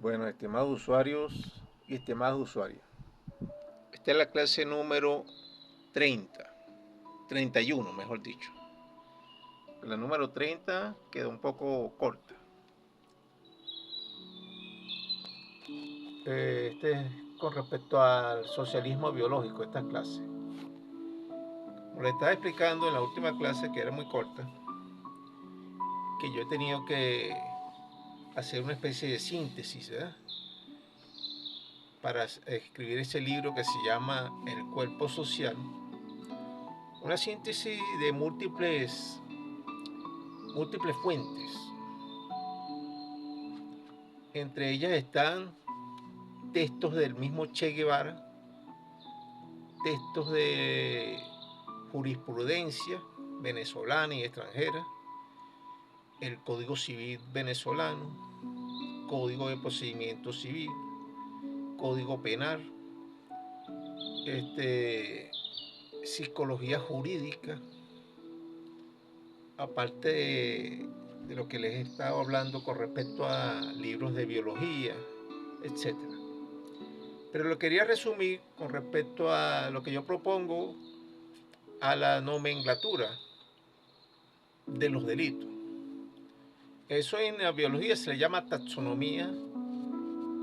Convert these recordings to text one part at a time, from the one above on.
Bueno, estimados usuarios y estimadas usuarias, esta es la clase número 30, 31 mejor dicho. La número 30 queda un poco corta. Este es con respecto al socialismo biológico, esta clase. Como les estaba explicando en la última clase, que era muy corta, que yo he tenido que hacer una especie de síntesis, ¿verdad?, para escribir ese libro que se llama El cuerpo social. Una síntesis de múltiples fuentes. Entre ellas están textos del mismo Che Guevara, textos de jurisprudencia venezolana y extranjera, el Código Civil venezolano, Código de Procedimiento Civil, Código Penal, psicología jurídica, aparte de lo que les he estado hablando con respecto a libros de biología, etcétera. Pero lo quería resumir con respecto a lo que yo propongo a la nomenclatura de los delitos. Eso en la biología se le llama taxonomía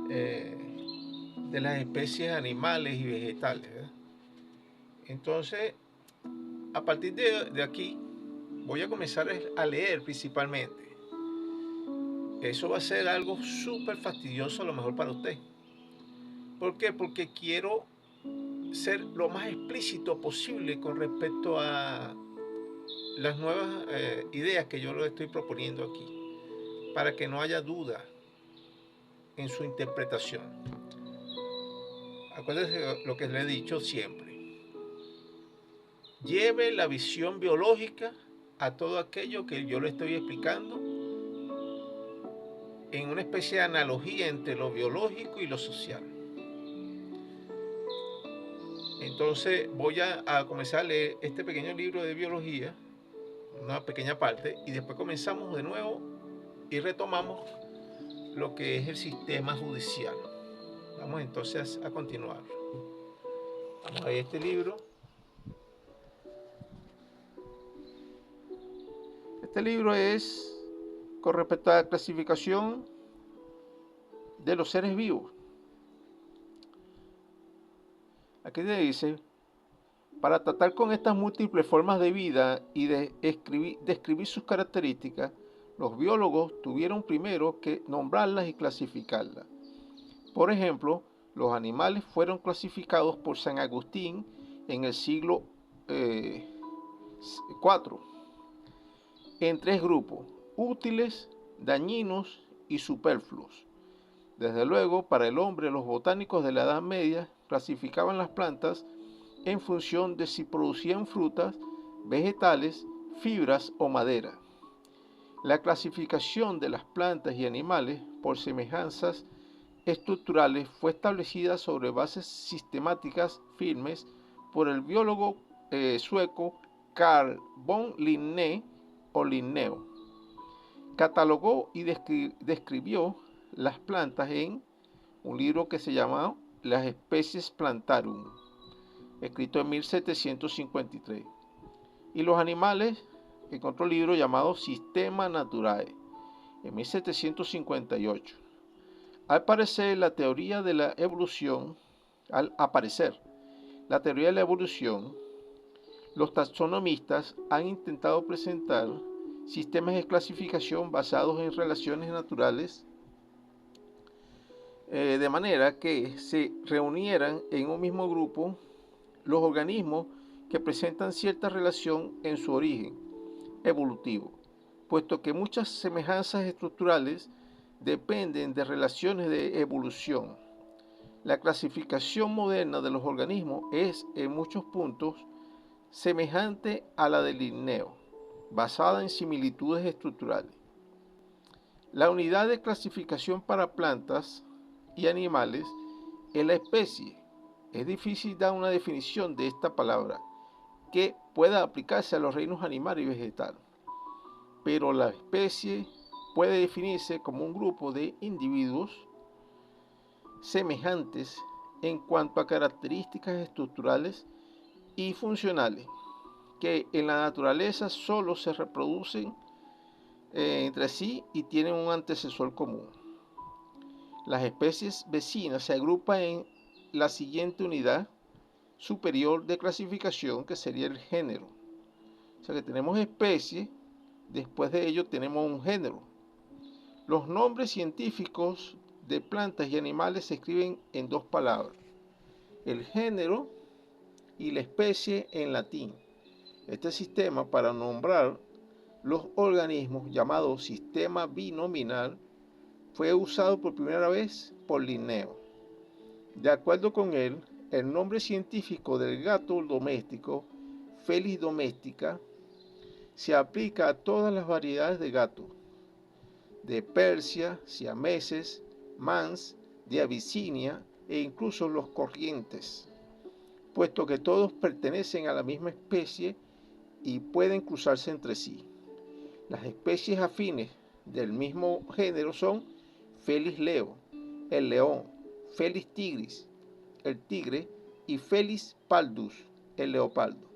de las especies animales y vegetales, ¿verdad? Entonces, a partir de aquí, voy a comenzar a leer principalmente. Eso va a ser algo súper fastidioso a lo mejor para usted. ¿Por qué? Porque quiero ser lo más explícito posible con respecto a las nuevas ideas que yo le estoy proponiendo aquí, para que no haya duda en su interpretación. Acuérdese lo que le he dicho siempre. Lleve la visión biológica a todo aquello que yo le estoy explicando en una especie de analogía entre lo biológico y lo social. Entonces voy a comenzar a leer este pequeño libro de biología, una pequeña parte, y después comenzamos de nuevo y retomamos lo que es el sistema judicial. Vamos entonces a continuar. Vamos a ver este libro. Este libro es con respecto a la clasificación de los seres vivos. Aquí te dice, para tratar con estas múltiples formas de vida y describir sus características, los biólogos tuvieron primero que nombrarlas y clasificarlas. Por ejemplo, los animales fueron clasificados por San Agustín en el siglo IV en tres grupos: útiles, dañinos y superfluos. Desde luego, para el hombre, los botánicos de la Edad Media clasificaban las plantas en función de si producían frutas, vegetales, fibras o madera. La clasificación de las plantas y animales por semejanzas estructurales fue establecida sobre bases sistemáticas firmes por el biólogo sueco Carl von Linné o Linneo. Catalogó y describió las plantas en un libro que se llama Las especies plantarum, escrito en 1753, y los animales en otro libro llamado Systema Naturae, en 1758. Al aparecer la teoría de la evolución, los taxonomistas han intentado presentar sistemas de clasificación basados en relaciones naturales, de manera que se reunieran en un mismo grupo los organismos que presentan cierta relación en su origen evolutivo, puesto que muchas semejanzas estructurales dependen de relaciones de evolución. La clasificación moderna de los organismos es en muchos puntos semejante a la de Linneo, basada en similitudes estructurales. La unidad de clasificación para plantas y animales es la especie. Es difícil dar una definición de esta palabra que pueda aplicarse a los reinos animal y vegetal, pero la especie puede definirse como un grupo de individuos semejantes en cuanto a características estructurales y funcionales, que en la naturaleza solo se reproducen entre sí y tienen un antecesor común. Las especies vecinas se agrupan en la siguiente unidad superior de clasificación, que sería el género. O sea que tenemos especies, después de ello tenemos un género. Los nombres científicos de plantas y animales se escriben en dos palabras: el género y la especie en latín. Este sistema para nombrar los organismos, llamado sistema binominal, fue usado por primera vez por Linneo. De acuerdo con él, el nombre científico del gato doméstico, Felis domestica, se aplica a todas las variedades de gato, de Persia, siameses, mans, de Abisinia e incluso los corrientes, puesto que todos pertenecen a la misma especie y pueden cruzarse entre sí. Las especies afines del mismo género son Felis leo, el león, Felis tigris, el tigre, y Felis paldus, el leopardo.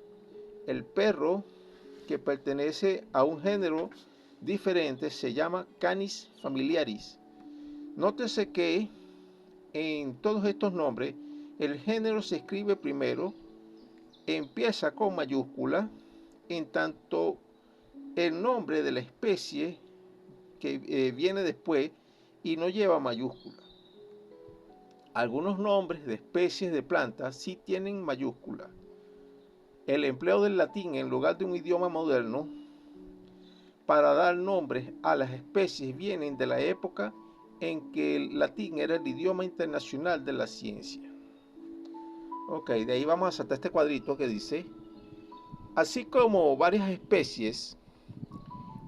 El perro, que pertenece a un género diferente, se llama Canis familiaris. Nótese que en todos estos nombres el género se escribe primero, empieza con mayúscula, en tanto el nombre de la especie que viene después y no lleva mayúscula. Algunos nombres de especies de plantas sí tienen mayúscula. El empleo del latín en lugar de un idioma moderno para dar nombres a las especies vienen de la época en que el latín era el idioma internacional de la ciencia. Ok, de ahí vamos a saltar este cuadrito que dice: así como varias especies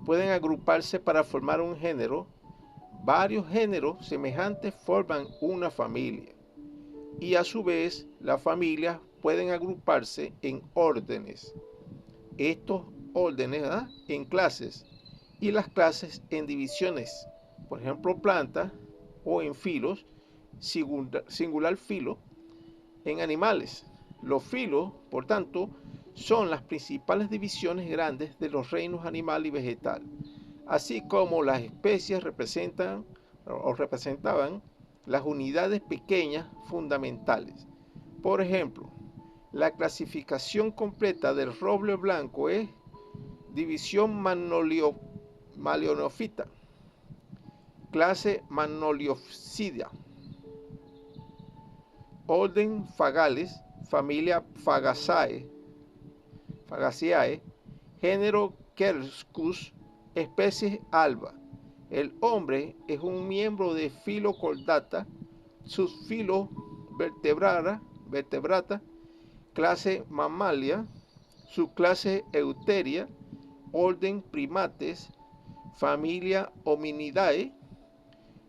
pueden agruparse para formar un género, varios géneros semejantes forman una familia. Y a su vez, las familias pueden agruparse en órdenes. Estos órdenes en clases y las clases en divisiones. Por ejemplo, plantas, o en filos, singular filo, en animales. Los filos, por tanto, son las principales divisiones grandes de los reinos animal y vegetal, así como las especies representan o representaban las unidades pequeñas fundamentales. Por ejemplo, la clasificación completa del roble blanco es división Magnoliofita, clase Magnoliopsida, orden Fagales, familia Fagaceae, género Quercus, especie Alba. El hombre es un miembro de filo Chordata, subfilo Vertebrata, clase Mammalia, subclase Euteria, orden Primates, familia Hominidae,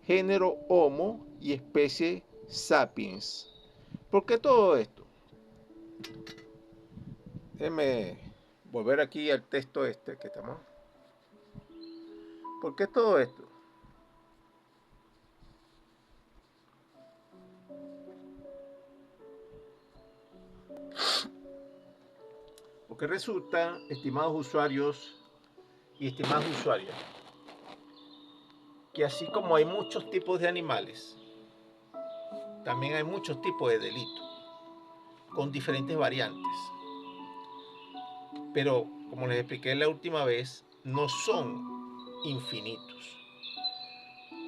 género Homo y especie Sapiens. ¿Por qué todo esto? Déjenme volver aquí al texto este que estamos. ¿Por qué todo esto? Porque resulta, estimados usuarios y estimadas usuarias, que así como hay muchos tipos de animales, también hay muchos tipos de delitos, con diferentes variantes. Pero, como les expliqué la última vez, no son infinitos.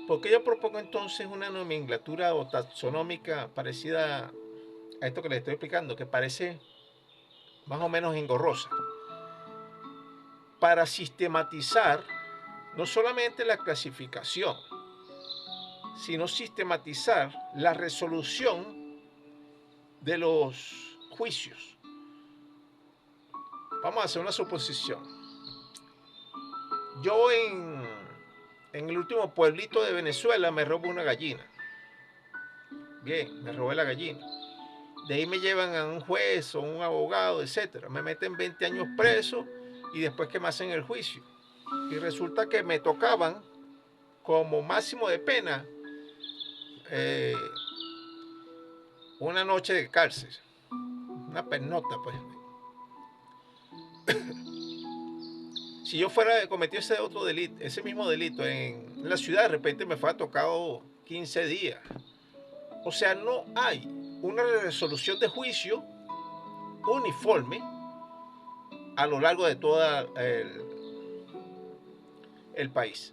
¿Por qué yo propongo entonces una nomenclatura o taxonómica parecida a esto que les estoy explicando, que parece más o menos engorrosa? Para sistematizar no solamente la clasificación, sino sistematizar la resolución de los juicios. Vamos a hacer una suposición. Yo en el último pueblito de Venezuela me robo una gallina. Bien, me robé la gallina. De ahí me llevan a un juez o un abogado, etc. Me meten 20 años preso y después que me hacen el juicio. Y resulta que me tocaban como máximo de pena una noche de cárcel, una pernocta, pues. Si yo fuera cometido ese otro delito, ese mismo delito en la ciudad, de repente me fuera tocado 15 días. O sea, no hay una resolución de juicio uniforme a lo largo de todo el país.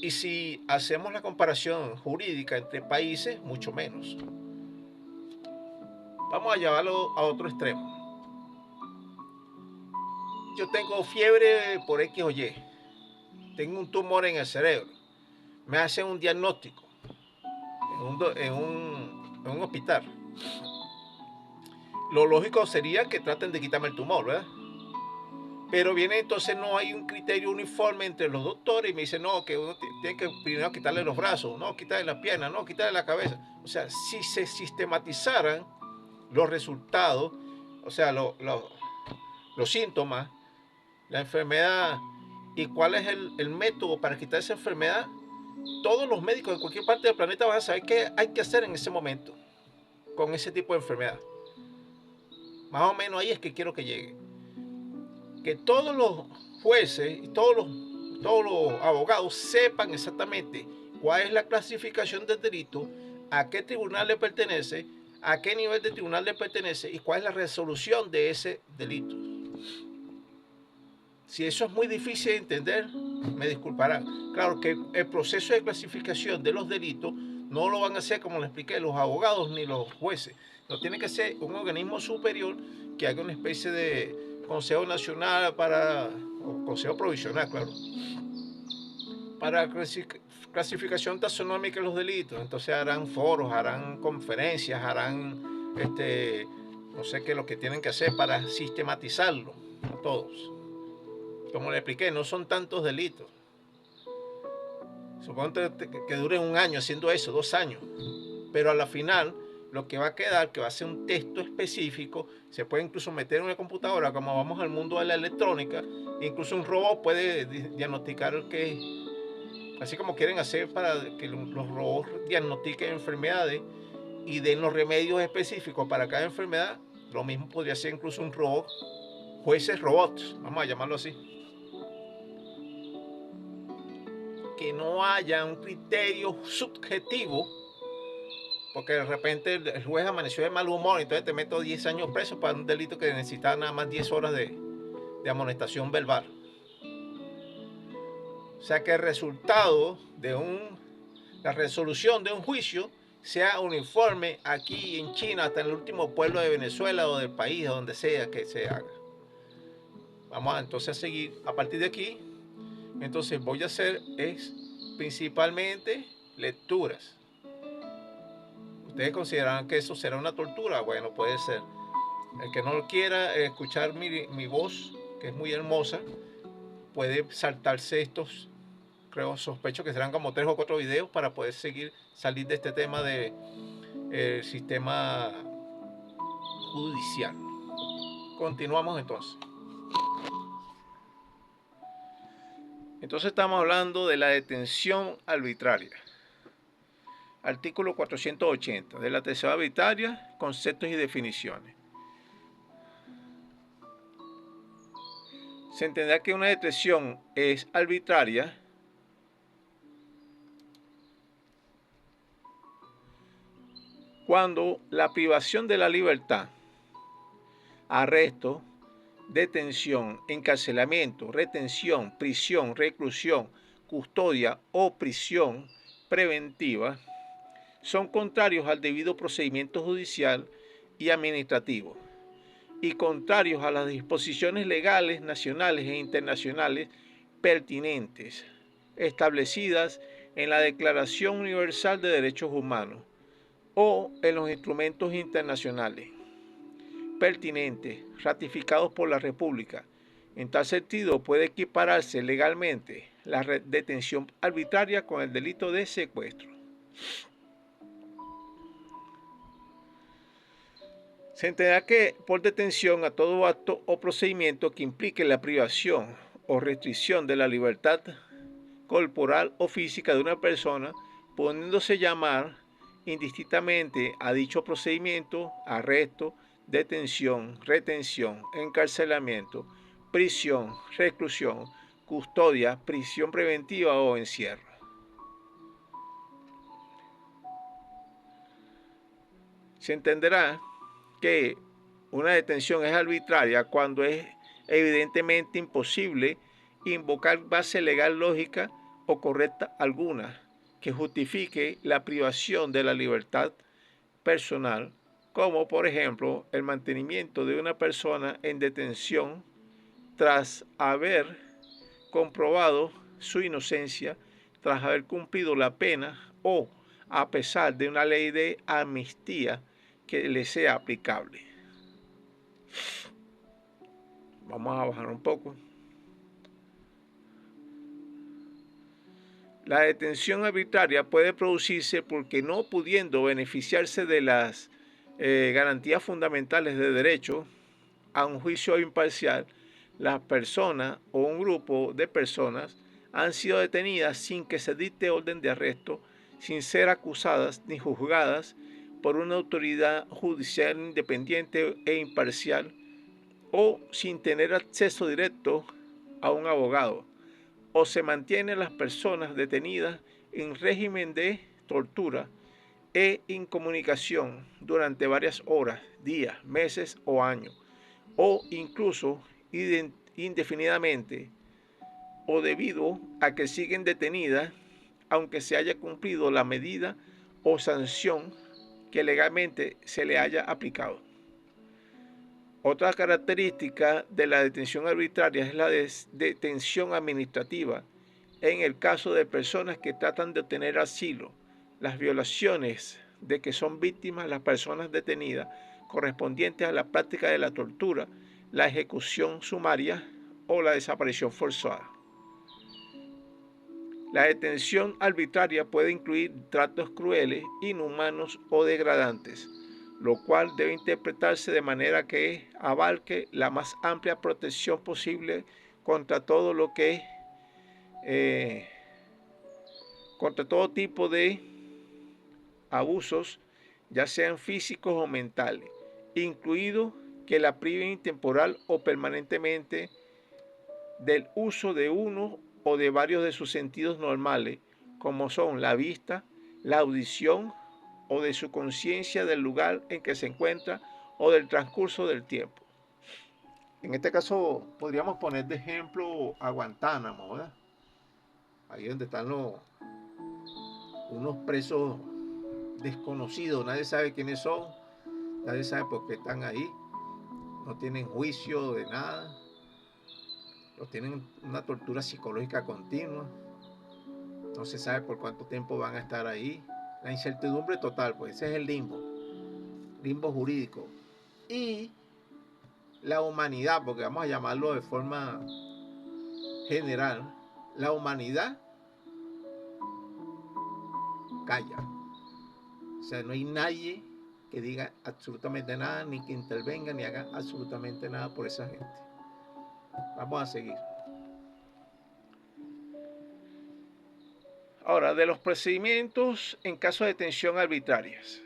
Y si hacemos la comparación jurídica entre países, mucho menos. Vamos a llevarlo a otro extremo. Yo tengo fiebre por X o Y. Tengo un tumor en el cerebro. Me hacen un diagnóstico en un hospital. Lo lógico sería que traten de quitarme el tumor, ¿verdad? Pero viene entonces, no hay un criterio uniforme entre los doctores y me dicen, no, que uno tiene que primero quitarle los brazos, no, quitarle las piernas, no, quitarle la cabeza. O sea, si se sistematizaran los resultados, o sea, los síntomas, la enfermedad y cuál es el método para quitar esa enfermedad, todos los médicos en cualquier parte del planeta van a saber qué hay que hacer en ese momento con ese tipo de enfermedad. Más o menos ahí es que quiero que llegue. Que todos los jueces y todos los abogados sepan exactamente cuál es la clasificación del delito, a qué tribunal le pertenece, a qué nivel de tribunal le pertenece y cuál es la resolución de ese delito. Si eso es muy difícil de entender, me disculparán. Claro que el proceso de clasificación de los delitos no lo van a hacer, como les expliqué, los abogados ni los jueces. No tiene que ser un organismo superior que haga una especie de Consejo Nacional o Consejo Provisional, claro, para clasificación taxonómica de los delitos. Entonces harán foros, harán conferencias, harán, no sé qué, lo que tienen que hacer para sistematizarlo a todos. Como le expliqué, no son tantos delitos. Supongo que duren un año haciendo eso, 2 años. Pero a la final, lo que va a quedar, que va a ser un texto específico, se puede incluso meter en una computadora, como vamos al mundo de la electrónica, incluso un robot puede diagnosticar que, así como quieren hacer para que los robots diagnostiquen enfermedades y den los remedios específicos para cada enfermedad, lo mismo podría ser incluso un robot, jueces robots, vamos a llamarlo así. Que no haya un criterio subjetivo, porque de repente el juez amaneció de mal humor y entonces te meto 10 años preso para un delito que necesitaba nada más 10 horas de amonestación verbal. O sea, que el resultado de la resolución de un juicio sea uniforme aquí en China hasta en el último pueblo de Venezuela o del país, donde sea que se haga. Vamos entonces a seguir a partir de aquí. Entonces voy a hacer principalmente lecturas. ¿Ustedes consideran que eso será una tortura? Bueno, puede ser. El que no quiera escuchar mi voz, que es muy hermosa, puede saltarse estos, creo, sospecho que serán como 3 o 4 videos para poder salir de este tema del sistema judicial. Continuamos entonces. Entonces estamos hablando de la detención arbitraria. Artículo 480 de la detención arbitraria, conceptos y definiciones. Se entenderá que una detención es arbitraria cuando la privación de la libertad, arresto, detención, encarcelamiento, retención, prisión, reclusión, custodia o prisión preventiva son contrarios al debido procedimiento judicial y administrativo y contrarios a las disposiciones legales nacionales e internacionales pertinentes establecidas en la Declaración Universal de Derechos Humanos o en los instrumentos internacionales pertinentes ratificados por la República. En tal sentido, puede equipararse legalmente la detención arbitraria con el delito de secuestro. Se entenderá que por detención a todo acto o procedimiento que implique la privación o restricción de la libertad corporal o física de una persona, poniéndose llamar indistintamente a dicho procedimiento, arresto, detención, retención, encarcelamiento, prisión, reclusión, custodia, prisión preventiva o encierro. Se entenderá que una detención es arbitraria cuando es evidentemente imposible invocar base legal lógica o correcta alguna que justifique la privación de la libertad personal, como por ejemplo el mantenimiento de una persona en detención tras haber comprobado su inocencia, tras haber cumplido la pena o a pesar de una ley de amnistía que le sea aplicable. Vamos a bajar un poco. La detención arbitraria puede producirse porque no pudiendo beneficiarse de las garantías fundamentales de derecho a un juicio imparcial, las personas o un grupo de personas han sido detenidas sin que se dicte orden de arresto, sin ser acusadas ni juzgadas por una autoridad judicial independiente e imparcial o sin tener acceso directo a un abogado, o se mantienen las personas detenidas en régimen de tortura e incomunicación durante varias horas, días, meses o años, o incluso indefinidamente, o debido a que siguen detenidas aunque se haya cumplido la medida o sanción que legalmente se le haya aplicado. Otra característica de la detención arbitraria es la detención administrativa en el caso de personas que tratan de obtener asilo, las violaciones de que son víctimas las personas detenidas correspondientes a la práctica de la tortura, la ejecución sumaria o la desaparición forzada. La detención arbitraria puede incluir tratos crueles, inhumanos o degradantes, lo cual debe interpretarse de manera que abarque la más amplia protección posible contra todo lo que contra todo tipo de abusos, ya sean físicos o mentales, incluido que la priven temporal o permanentemente del uso de uno o de varios de sus sentidos normales, como son la vista, la audición o de su conciencia del lugar en que se encuentra o del transcurso del tiempo. En este caso podríamos poner de ejemplo a Guantánamo, ¿verdad? Ahí donde están unos presos desconocidos, nadie sabe quiénes son, nadie sabe por qué están ahí, no tienen juicio de nada, los tienen una tortura psicológica continua, no se sabe por cuánto tiempo van a estar ahí, la incertidumbre total, pues ese es el limbo jurídico. Y la humanidad, porque vamos a llamarlo de forma general, la humanidad calla. O sea, no hay nadie que diga absolutamente nada, ni que intervenga, ni haga absolutamente nada por esa gente. Vamos a seguir. Ahora, de los procedimientos en caso de detenciones arbitrarias.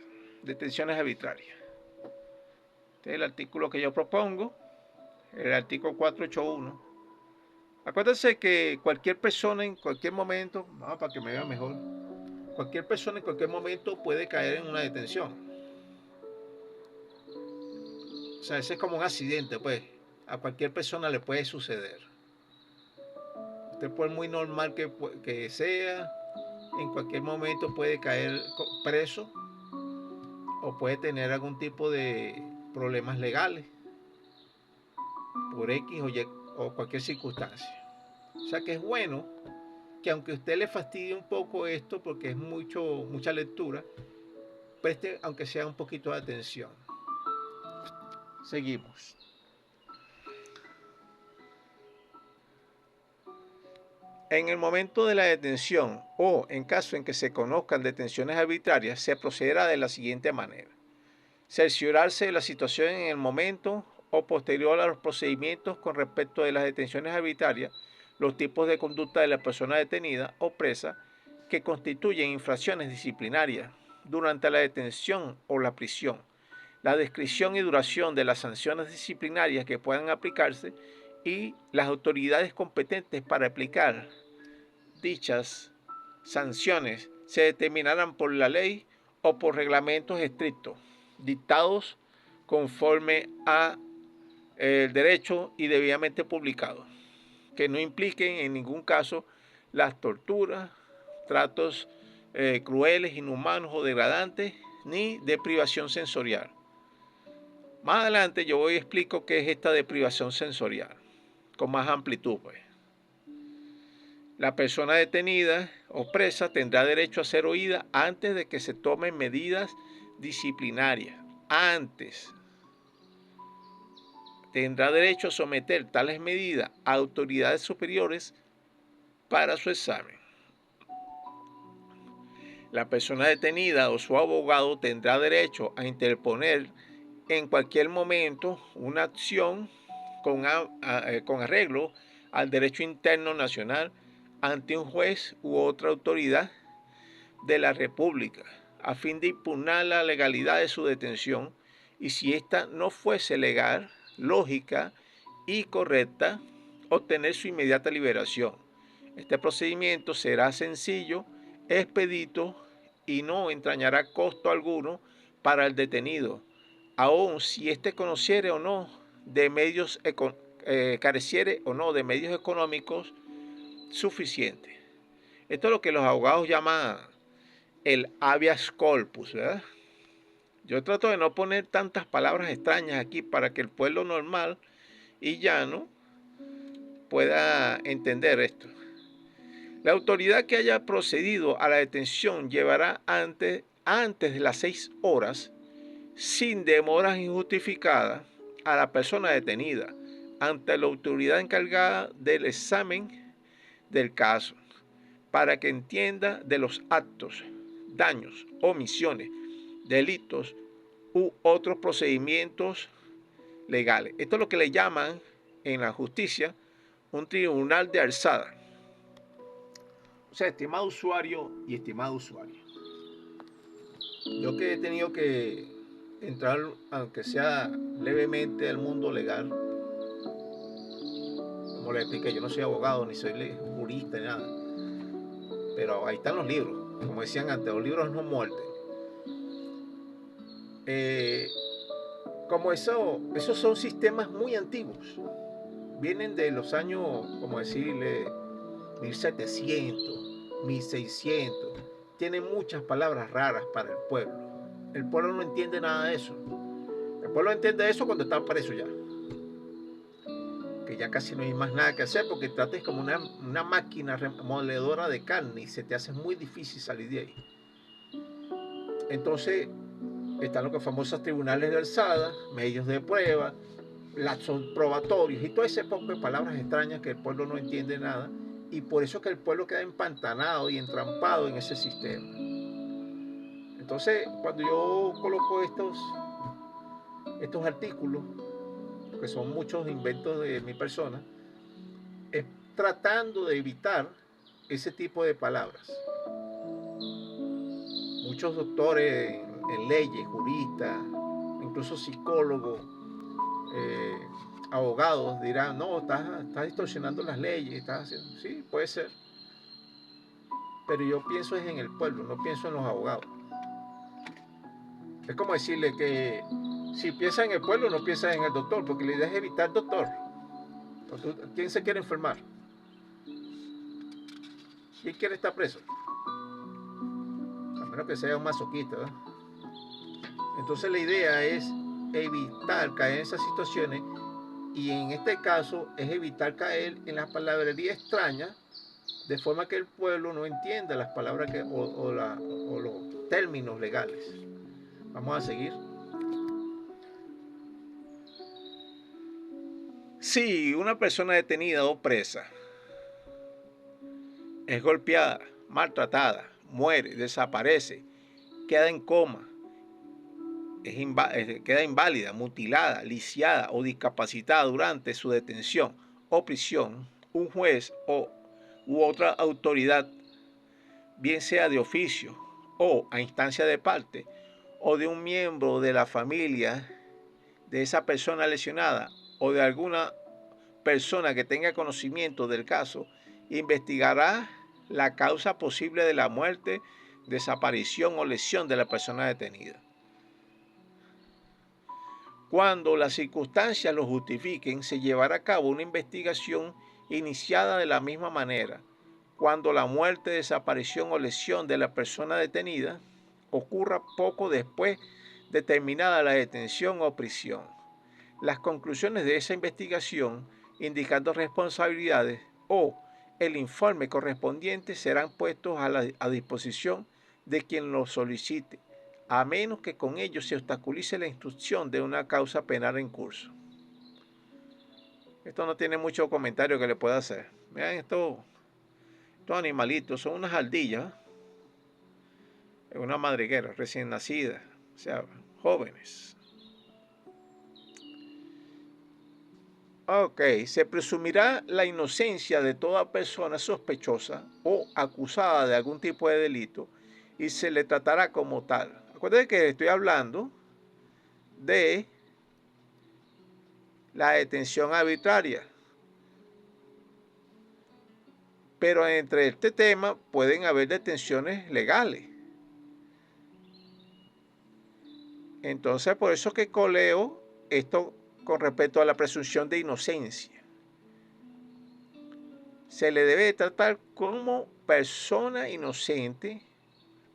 Este es el artículo que yo propongo, el artículo 481. Acuérdense que cualquier persona en cualquier momento, vamos para que me vea mejor, cualquier persona en cualquier momento puede caer en una detención. O sea, ese es como un accidente, pues. A cualquier persona le puede suceder. Usted, por muy normal que sea, en cualquier momento puede caer preso o puede tener algún tipo de problemas legales por X o Y o cualquier circunstancia. O sea que es bueno que aunque a usted le fastidie un poco esto porque es mucha lectura, preste aunque sea un poquito de atención. Seguimos. En el momento de la detención o en caso en que se conozcan detenciones arbitrarias, se procederá de la siguiente manera. Cerciorarse de la situación en el momento o posterior a los procedimientos con respecto de las detenciones arbitrarias, los tipos de conducta de la persona detenida o presa que constituyen infracciones disciplinarias, durante la detención o la prisión, la descripción y duración de las sanciones disciplinarias que puedan aplicarse y las autoridades competentes para aplicar dichas sanciones se determinarán por la ley o por reglamentos estrictos, dictados conforme a el derecho y debidamente publicados, que no impliquen en ningún caso las torturas, tratos crueles, inhumanos o degradantes, ni deprivación sensorial. Más adelante yo voy y explico qué es esta deprivación sensorial, con más amplitud, pues. La persona detenida o presa tendrá derecho a ser oída antes de que se tomen medidas disciplinarias. Antes. Tendrá derecho a someter tales medidas a autoridades superiores para su examen. La persona detenida o su abogado tendrá derecho a interponer en cualquier momento una acción con arreglo al derecho interno nacional ante un juez u otra autoridad de la República, a fin de impugnar la legalidad de su detención y, si ésta no fuese legal, lógica y correcta, obtener su inmediata liberación. Este procedimiento será sencillo, expedito y no entrañará costo alguno para el detenido, aun si éste conociere o no de medios careciere o no de medios económicos suficientes. Esto es lo que los abogados llaman el habeas corpus, ¿verdad? Yo trato de no poner tantas palabras extrañas aquí para que el pueblo normal y llano pueda entender esto. La autoridad que haya procedido a la detención llevará antes de las 6 horas, sin demoras injustificadas, a la persona detenida ante la autoridad encargada del examen del caso, para que entienda de los actos, daños, omisiones, delitos u otros procedimientos legales. Esto es lo que le llaman en la justicia un tribunal de alzada. O sea, estimado usuario y estimado usuario, yo que he tenido que entrar, aunque sea levemente, al mundo legal, como le expliqué, yo no soy abogado, ni soy jurista, ni nada, pero ahí están los libros, como decían antes, los libros no muerden. Como esos son sistemas muy antiguos, vienen de los años, como decirle, 1700, 1600, tienen muchas palabras raras para el pueblo. El pueblo no entiende nada de eso. El pueblo entiende eso cuando está preso ya, que ya casi no hay más nada que hacer, porque trates como una máquina remoledora de carne y se te hace muy difícil salir de ahí. Entonces están los famosos tribunales de alzada, medios de prueba, lazos probatorios y todo ese poco de palabras extrañas que el pueblo no entiende nada, y por eso es que el pueblo queda empantanado y entrampado en ese sistema. Entonces, cuando yo coloco estos artículos, que son muchos inventos de mi persona, es tratando de evitar ese tipo de palabras. Muchos doctores en leyes, juristas, incluso psicólogos, abogados dirán, no, estás distorsionando las leyes, estás haciendo... Sí, puede ser. Pero yo pienso es en el pueblo, no pienso en los abogados. Es como decirle que si piensas en el pueblo, no piensas en el doctor, porque la idea es evitar doctor. ¿Quién se quiere enfermar? ¿Quién quiere estar preso? A menos que sea un masoquista, ¿verdad? Entonces la idea es evitar caer en esas situaciones, y en este caso es evitar caer en las palabrerías extrañas, de forma que el pueblo no entienda las palabras o los términos legales. Vamos a seguir. Si una persona detenida o presa es golpeada, maltratada, muere, desaparece, queda en coma, queda inválida, mutilada, lisiada o discapacitada durante su detención o prisión, un juez u otra autoridad, bien sea de oficio o a instancia de parte o de un miembro de la familia de esa persona lesionada o de alguna persona que tenga conocimiento del caso, investigará la causa posible de la muerte, desaparición o lesión de la persona detenida. Cuando las circunstancias lo justifiquen, se llevará a cabo una investigación iniciada de la misma manera. Cuando la muerte, desaparición o lesión de la persona detenida ocurra poco después de terminada la detención o prisión. Las conclusiones de esa investigación, indicando responsabilidades o el informe correspondiente, serán puestos a disposición de quien lo solicite, a menos que con ello se obstaculice la instrucción de una causa penal en curso. Esto no tiene mucho comentario que le pueda hacer. Vean estos animalitos, son unas ardillas, una madriguera recién nacida, o sea, jóvenes. Ok, se presumirá la inocencia de toda persona sospechosa o acusada de algún tipo de delito y se le tratará como tal. Acuérdense que estoy hablando de la detención arbitraria. Pero entre este tema pueden haber detenciones legales. Entonces, por eso que coleo esto con respecto a la presunción de inocencia. Se le debe tratar como persona inocente,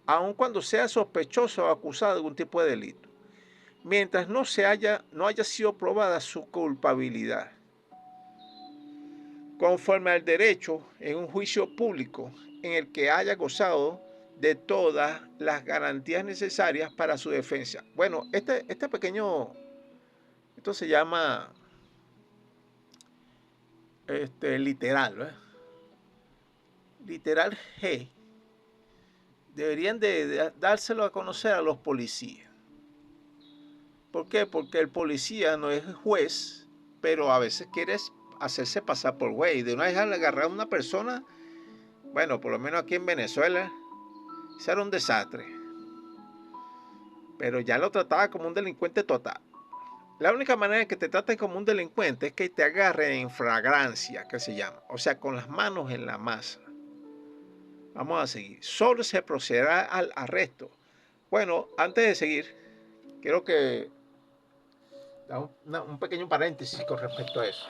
aun cuando sea sospechoso o acusado de algún tipo de delito, mientras no haya sido probada su culpabilidad. Conforme al derecho en un juicio público en el que haya gozado de todas las garantías necesarias para su defensa. Bueno, este pequeño, esto se llama literal, ¿verdad? Literal G. Deberían de dárselo a conocer a los policías. ¿Por qué? Porque el policía no es juez, pero a veces quiere hacerse pasar por juez. Y de una vez al agarrar a una persona, bueno, por lo menos aquí en Venezuela, eso era un desastre. Pero ya lo trataba como un delincuente total. La única manera de que te traten como un delincuente es que te agarren en flagrancia, que se llama. O sea, con las manos en la masa. Vamos a seguir. Solo se procederá al arresto. Bueno, antes de seguir, quiero que da un pequeño paréntesis con respecto a eso.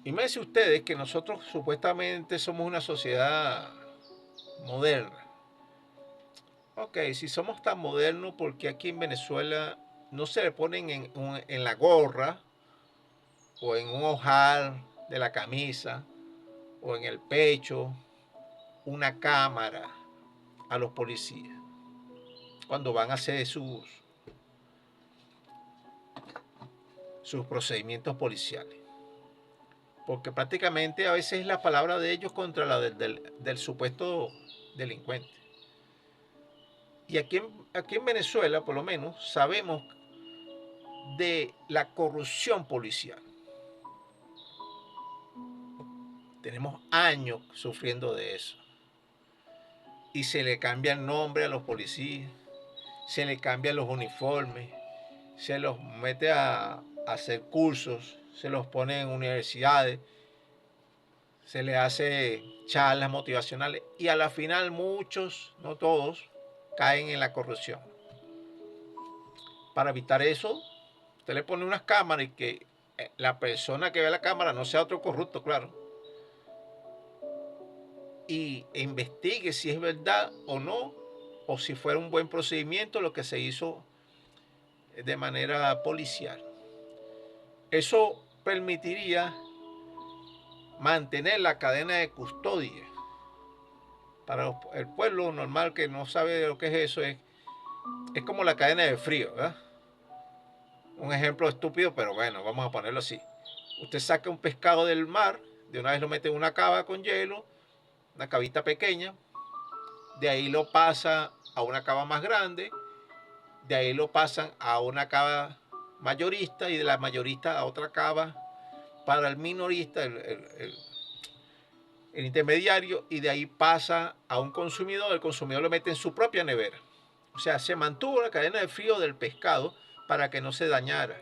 Imagínense ustedes que nosotros supuestamente somos una sociedad moderna. Ok, si somos tan modernos, porque aquí en Venezuela no se le ponen en la gorra o en un ojal de la camisa o en el pecho una cámara a los policías cuando van a hacer sus procedimientos policiales? Porque prácticamente a veces es la palabra de ellos contra la del supuesto delincuente. Y aquí en Venezuela, por lo menos, sabemos de la corrupción policial. Tenemos años sufriendo de eso. Y se le cambia el nombre a los policías, se le cambian los uniformes, se los mete a hacer cursos, se los pone en universidades, se les hace charlas motivacionales y a la final muchos, no todos, caen en la corrupción. Para evitar eso, usted le pone unas cámaras y que la persona que ve la cámara no sea otro corrupto, claro. Y investigue si es verdad o no, o si fuera un buen procedimiento lo que se hizo de manera policial. Eso permitiría mantener la cadena de custodia. Para el pueblo normal que no sabe lo que es eso, es como la cadena de frío, ¿verdad? Un ejemplo estúpido, pero bueno, vamos a ponerlo así. Usted saca un pescado del mar, de una vez lo mete en una cava con hielo, una cavita pequeña, de ahí lo pasa a una cava más grande, de ahí lo pasan a una cava mayorista y de la mayorista a otra cava para el minorista, el intermediario, y de ahí pasa a un consumidor. El consumidor lo mete en su propia nevera. O sea, se mantuvo la cadena de frío del pescado para que no se dañara,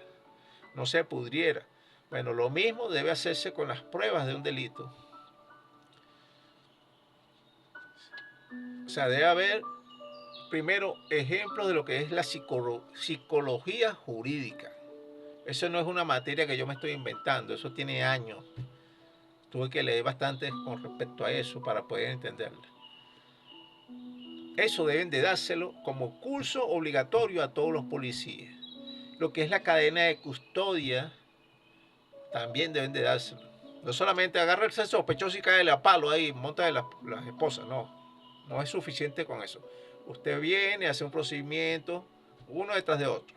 no se pudriera. Bueno, lo mismo debe hacerse con las pruebas de un delito. O sea, debe haber primero ejemplos de lo que es la psicología jurídica. Eso no es una materia que yo me estoy inventando, eso tiene años. Tuve que leer bastante con respecto a eso para poder entenderlo. Eso deben de dárselo como curso obligatorio a todos los policías. Lo que es la cadena de custodia también deben de dárselo. No solamente agarrarse al sospechoso y caerle a palo ahí, monta de las esposas, no. No es suficiente con eso. Usted viene, hace un procedimiento, uno detrás de otro.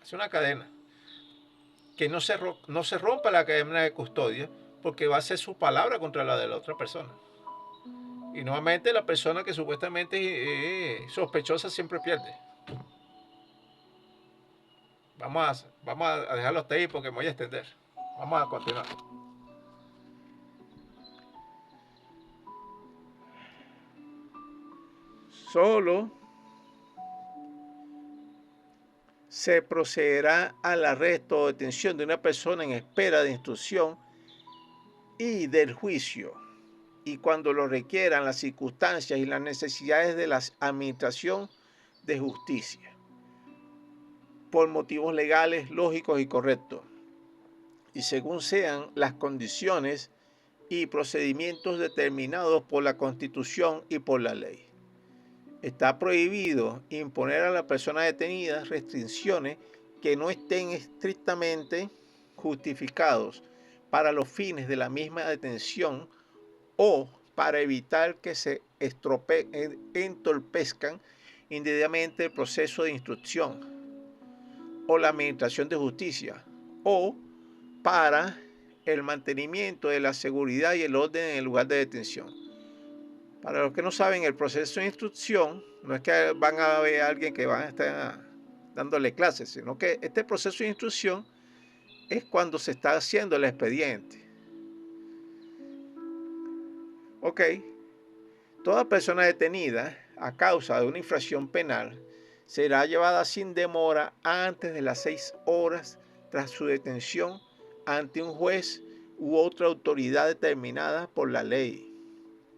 Hace una cadena. Que no se rompa la cadena de custodia, porque va a ser su palabra contra la de la otra persona. Y nuevamente la persona que supuestamente es sospechosa siempre pierde. Vamos a dejarlo hasta ahí porque me voy a extender. Vamos a continuar. Solo se procederá al arresto o detención de una persona en espera de instrucción y del juicio, y cuando lo requieran las circunstancias y las necesidades de la administración de justicia, por motivos legales, lógicos y correctos, y según sean las condiciones y procedimientos determinados por la Constitución y por la ley. Está prohibido imponer a la persona detenida restricciones que no estén estrictamente justificados para los fines de la misma detención o para evitar que se entorpezcan indebidamente el proceso de instrucción o la administración de justicia, o para el mantenimiento de la seguridad y el orden en el lugar de detención. Para los que no saben, el proceso de instrucción no es que van a ver a alguien que van a estar dándole clases, sino que este proceso de instrucción es cuando se está haciendo el expediente. Ok, toda persona detenida a causa de una infracción penal será llevada sin demora antes de las 6 horas tras su detención ante un juez u otra autoridad determinada por la ley,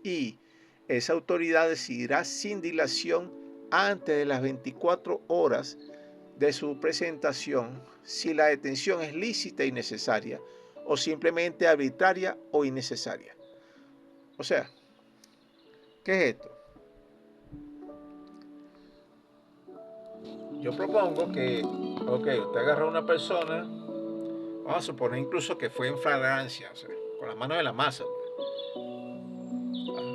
y esa autoridad decidirá sin dilación antes de las 24 horas de su presentación si la detención es lícita y necesaria o simplemente arbitraria o innecesaria. O sea, ¿qué es esto? Yo propongo que, usted agarra a una persona, vamos a suponer incluso que fue en flagrancia, o sea, con las manos de la masa.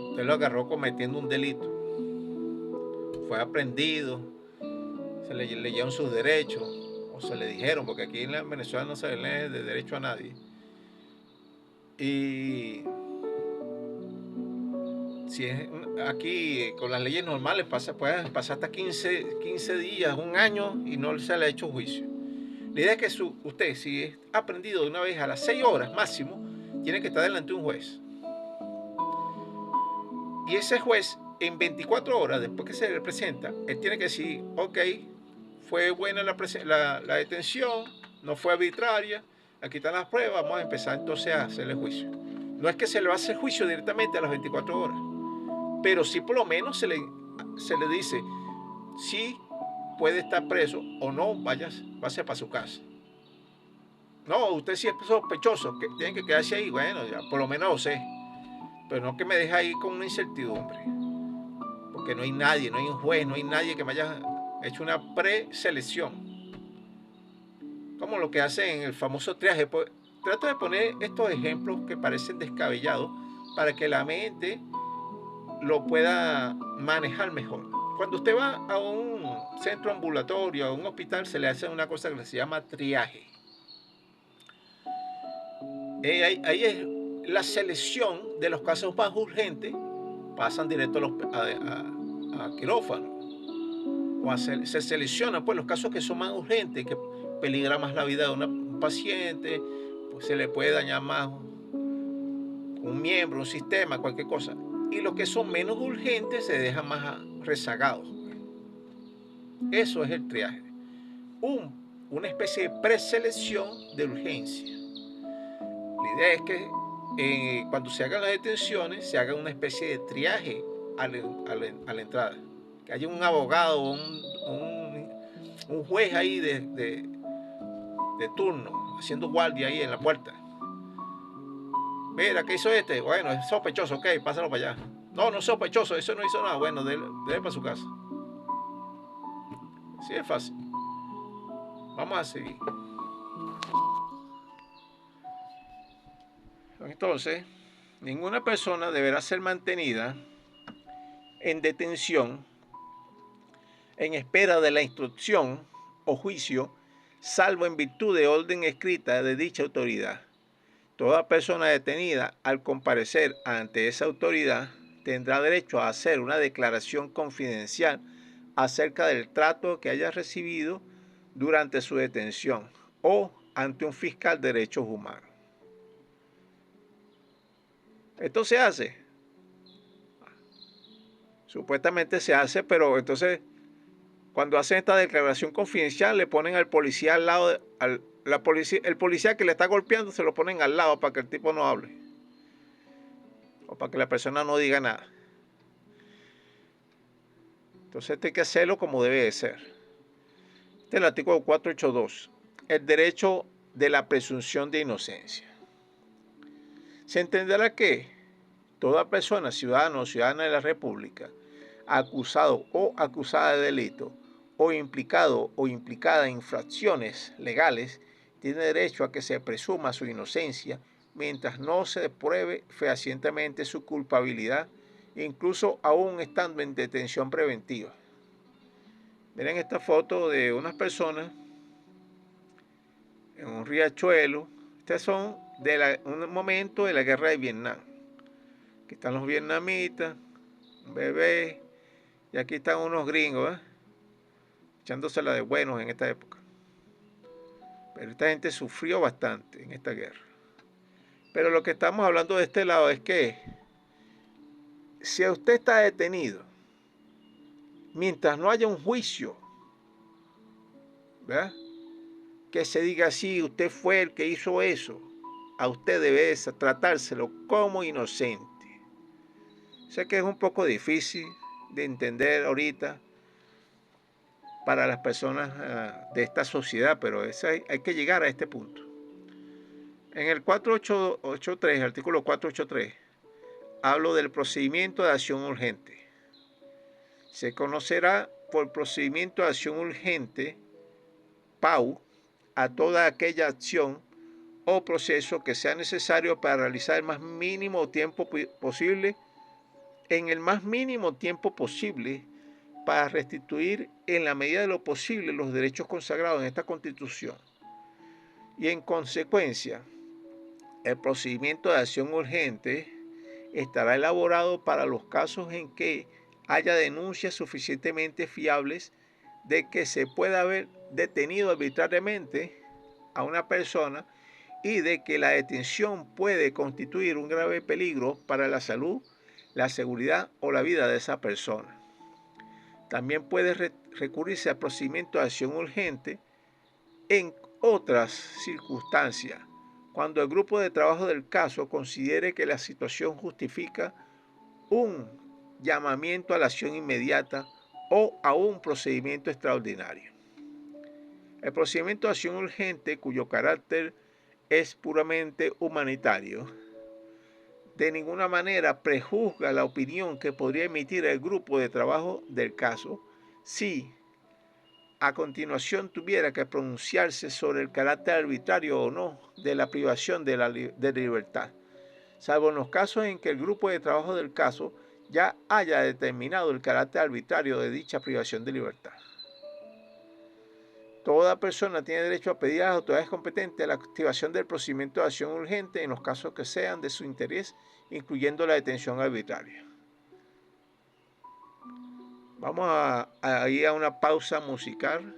Usted lo agarró cometiendo un delito, fue aprendido, se le leyeron sus derechos, o se le dijeron, porque aquí en Venezuela no se le lee de derecho a nadie. Y si es aquí con las leyes normales puede pasar hasta 15 días, un año y no se le ha hecho juicio. La idea es que usted, si es aprendido de una vez a las 6 horas máximo, tiene que estar delante de un juez. Y ese juez, en 24 horas después que se le presenta, él tiene que decir, ok, fue buena la detención, no fue arbitraria, aquí están las pruebas, vamos a empezar entonces a hacerle juicio. No es que se le hace juicio directamente a las 24 horas, pero sí por lo menos se le dice si puede estar preso o no, váyase para su casa. No, usted sí es sospechoso, que tiene que quedarse ahí, bueno, ya por lo menos lo sé, pero no que me deje ahí con una incertidumbre, porque no hay nadie, no hay un juez, no hay nadie que me haya hecho una preselección, como lo que hace en el famoso triaje. Trato de poner estos ejemplos que parecen descabellados para que la mente lo pueda manejar mejor. Cuando usted va a un centro ambulatorio, a un hospital, se le hace una cosa que se llama triaje. Ahí es la selección de los casos más urgentes, pasan directo a quirófano. O se seleccionan pues los casos que son más urgentes, que peligra más la vida de un paciente, pues se le puede dañar más un miembro, un sistema, cualquier cosa. Y los que son menos urgentes se dejan más rezagados. Eso es el triaje. Una especie de preselección de urgencia. La idea es que cuando se hagan las detenciones, se haga una especie de triaje a la entrada. Que haya un abogado, un juez ahí de turno, haciendo guardia ahí en la puerta. Mira, ¿qué hizo este? Bueno, es sospechoso, ok, pásalo para allá. No, no es sospechoso, eso no hizo nada. Bueno, dele para su casa. Sí, es fácil. Vamos a seguir. Entonces, ninguna persona deberá ser mantenida en detención en espera de la instrucción o juicio, salvo en virtud de orden escrita de dicha autoridad. Toda persona detenida, al comparecer ante esa autoridad, tendrá derecho a hacer una declaración confidencial acerca del trato que haya recibido durante su detención o ante un fiscal de derechos humanos. Esto se hace. Supuestamente se hace, pero entonces cuando hacen esta declaración confidencial le ponen al policía al lado, el policía que le está golpeando se lo ponen al lado para que el tipo no hable o para que la persona no diga nada. Entonces hay que hacerlo como debe de ser. Este es el artículo 482. El derecho de la presunción de inocencia. Se entenderá que toda persona, ciudadano o ciudadana de la República, acusado o acusada de delito, o implicado o implicada en infracciones legales, tiene derecho a que se presuma su inocencia mientras no se pruebe fehacientemente su culpabilidad, incluso aún estando en detención preventiva. Miren esta foto de unas personas en un riachuelo. Estos son de un momento de la guerra de Vietnam. Aquí están los vietnamitas, un bebé, y aquí están unos gringos, echándosela de buenos en esta época. Pero esta gente sufrió bastante en esta guerra. Pero lo que estamos hablando de este lado es que si usted está detenido, mientras no haya un juicio, ¿verdad?, que se diga así, usted fue el que hizo eso, a usted debe tratárselo como inocente. Sé que es un poco difícil de entender ahorita para las personas de esta sociedad, pero hay que llegar a este punto. En el 483, artículo 483, hablo del procedimiento de acción urgente. Se conocerá por procedimiento de acción urgente, PAU, a toda aquella acción o proceso que sea necesario para realizar el más mínimo tiempo posible, en el más mínimo tiempo posible, para restituir en la medida de lo posible los derechos consagrados en esta Constitución. Y en consecuencia, el procedimiento de acción urgente estará elaborado para los casos en que haya denuncias suficientemente fiables de que se pueda haber detenido arbitrariamente a una persona y de que la detención puede constituir un grave peligro para la salud, la seguridad o la vida de esa persona. También puede recurrirse al procedimiento de acción urgente en otras circunstancias, cuando el grupo de trabajo del caso considere que la situación justifica un llamamiento a la acción inmediata o a un procedimiento extraordinario. El procedimiento de acción urgente, cuyo carácter es puramente humanitario, de ninguna manera prejuzga la opinión que podría emitir el grupo de trabajo del caso si a continuación tuviera que pronunciarse sobre el carácter arbitrario o no de la privación de libertad, salvo en los casos en que el grupo de trabajo del caso ya haya determinado el carácter arbitrario de dicha privación de libertad. Toda persona tiene derecho a pedir a las autoridades competentes la activación del procedimiento de acción urgente en los casos que sean de su interés, incluyendo la detención arbitraria. Vamos a ir a una pausa musical.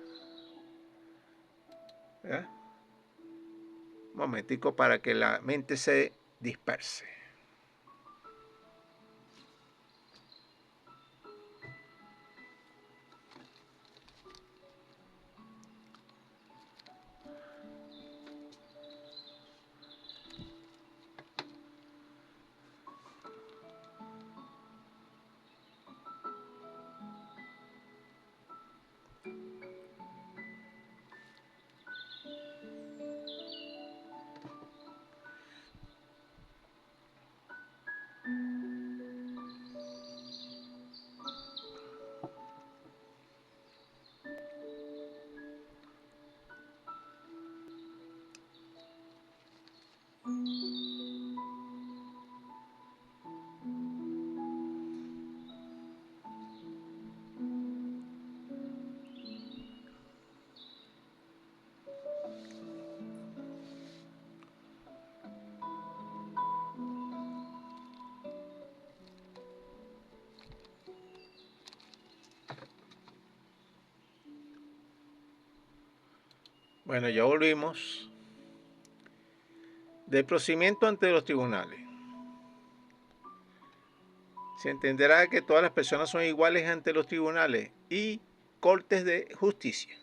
¿Ya? Un momentico para que la mente se disperse. Bueno, ya volvimos del procedimiento ante los tribunales. Se entenderá que todas las personas son iguales ante los tribunales y cortes de justicia.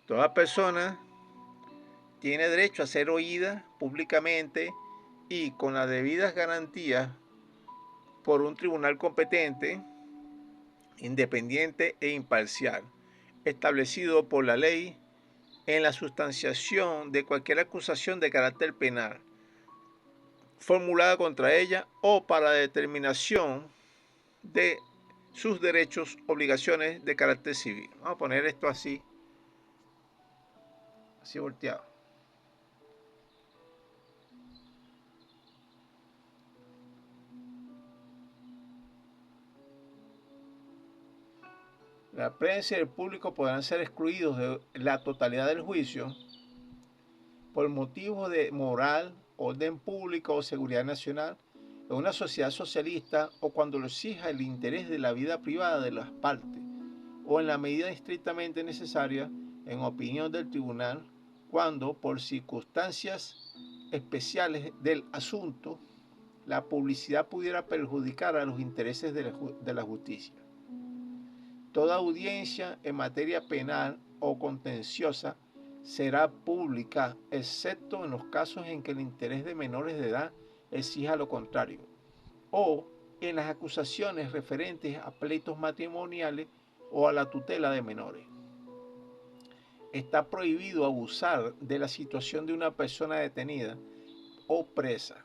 Toda persona tiene derecho a ser oída públicamente y con las debidas garantías por un tribunal competente, independiente e imparcial, establecido por la ley en la sustanciación de cualquier acusación de carácter penal formulada contra ella o para la determinación de sus derechos, obligaciones de carácter civil. Vamos a poner esto así volteado. La prensa y el público podrán ser excluidos de la totalidad del juicio por motivos de moral, orden público o seguridad nacional en una sociedad socialista o cuando lo exija el interés de la vida privada de las partes o en la medida estrictamente necesaria, en opinión del tribunal, cuando por circunstancias especiales del asunto la publicidad pudiera perjudicar a los intereses de la justicia. Toda audiencia en materia penal o contenciosa será pública, excepto en los casos en que el interés de menores de edad exija lo contrario, o en las acusaciones referentes a pleitos matrimoniales o a la tutela de menores. Está prohibido abusar de la situación de una persona detenida o presa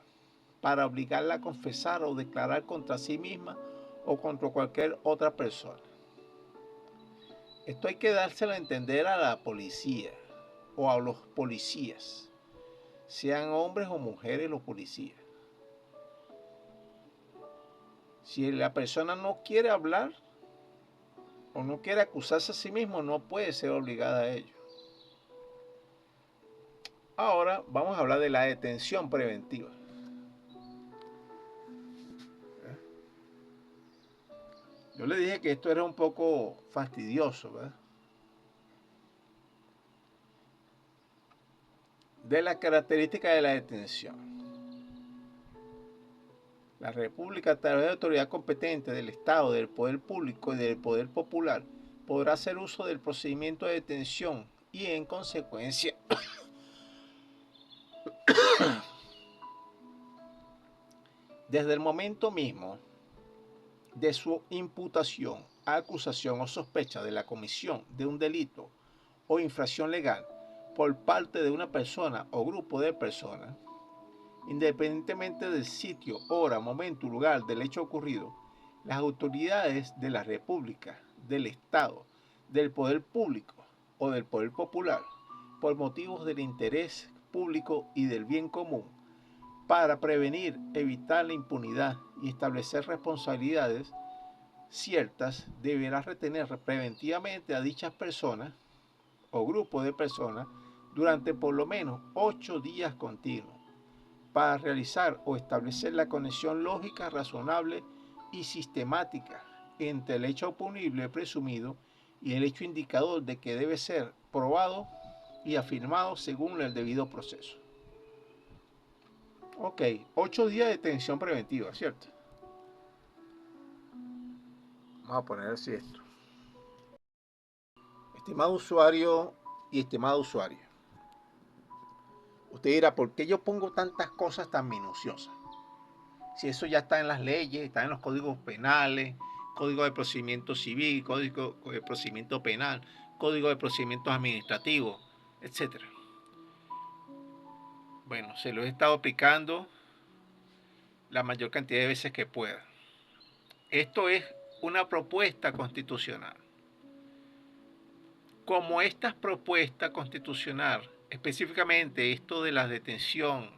para obligarla a confesar o declarar contra sí misma o contra cualquier otra persona. Esto hay que dárselo a entender a la policía o a los policías, sean hombres o mujeres los policías. Si la persona no quiere hablar o no quiere acusarse a sí mismo, no puede ser obligada a ello. Ahora vamos a hablar de la detención preventiva. Yo le dije que esto era un poco fastidioso, ¿verdad? De la característica de la detención. La República, a través de autoridad competente del Estado, del poder público y del poder popular, podrá hacer uso del procedimiento de detención y, en consecuencia, desde el momento mismo de su imputación, acusación o sospecha de la comisión de un delito o infracción legal por parte de una persona o grupo de personas, independientemente del sitio, hora, momento, lugar del hecho ocurrido, las autoridades de la República, del Estado, del poder público o del poder popular, por motivos del interés público y del bien común, para prevenir, evitar la impunidad y establecer responsabilidades ciertas, deberá retener preventivamente a dichas personas o grupos de personas durante por lo menos 8 días continuos para realizar o establecer la conexión lógica, razonable y sistemática entre el hecho punible presumido y el hecho indicador de que debe ser probado y afirmado según el debido proceso. Ok, 8 días de detención preventiva, ¿cierto? Vamos a poner así esto. Estimado usuario y estimado usuario, usted dirá, ¿por qué yo pongo tantas cosas tan minuciosas? Si eso ya está en las leyes, está en los códigos penales, código de procedimiento civil, código de procedimiento penal, código de procedimientos administrativos, etc. Bueno, se lo he estado aplicando la mayor cantidad de veces que pueda. Esto es una propuesta constitucional. Como esta propuesta constitucional, específicamente esto de la detención